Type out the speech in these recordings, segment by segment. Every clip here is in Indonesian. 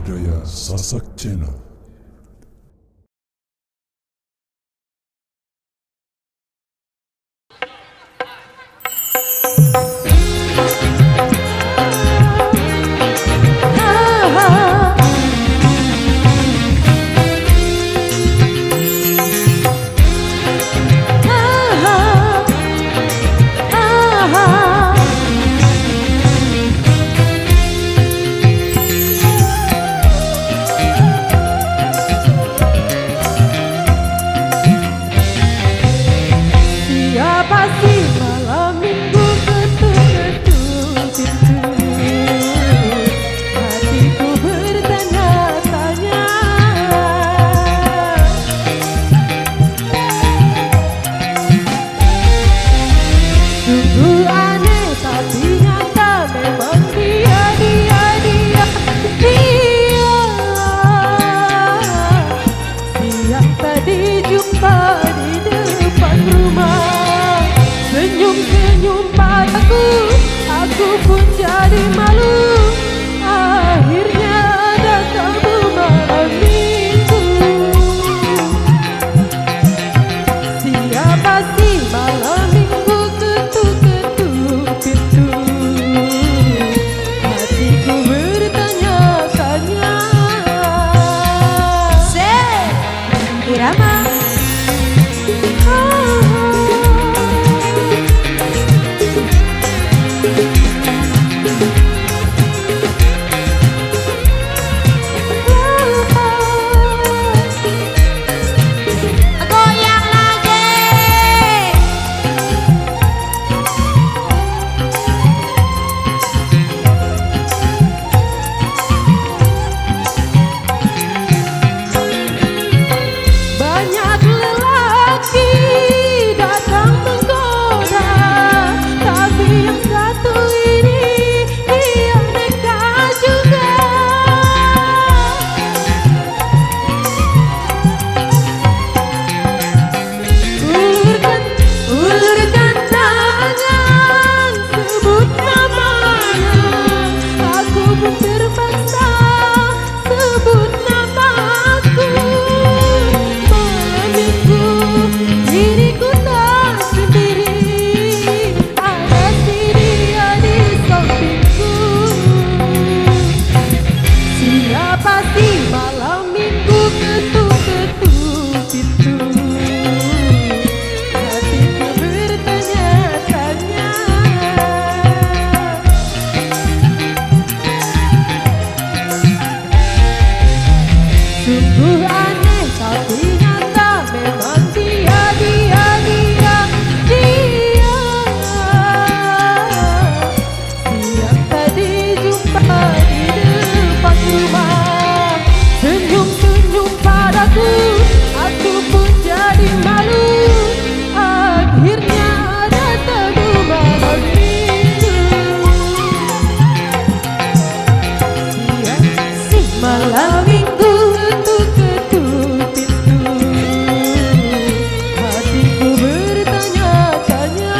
Budaya Sasak Channel. Aku pun jadi malu. Akhirnya datangmu malam minggu. Siapa sih malam minggu ketuk-ketuk pintu? Hatiku bertanya-tanya. Irama. Sungguh aneh tapi nyata, memang dia Siang tadi jumpa di depan rumah, senyum-senyum padaku. Aku pun jadi malu. Akhirnya datangmu malam minggu. Malam minggu ketuk-ketuk pintu. Hatiku bertanya-tanya.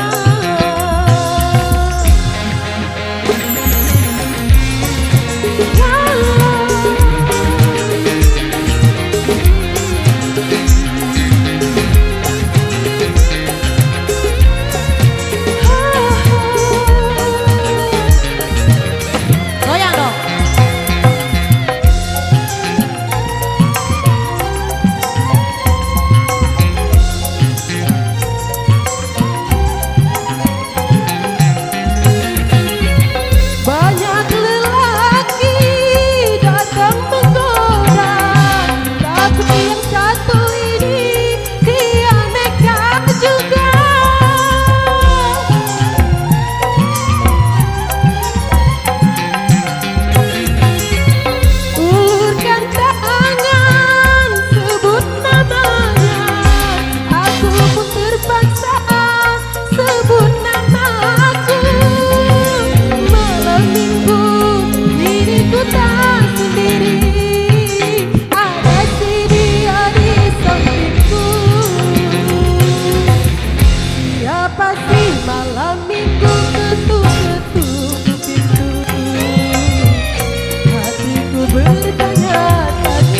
Goyang dong.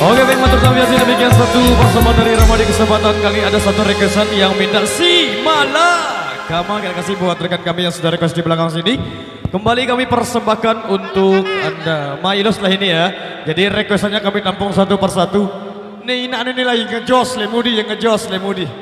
Oke baik, matur biasa demikian satu persembahan dari Ramadi. Kesempatan kali ada satu requestan yang minta si Malakama. Kita kasih buat rekan kami yang sudah request di belakang sini. Kembali kami persembahkan untuk Anda. Mailos lah ini ya. Jadi requestannya kami tampung satu persatu. Nih ini lagi ngejos Lemudi yang ngejos Lemudi.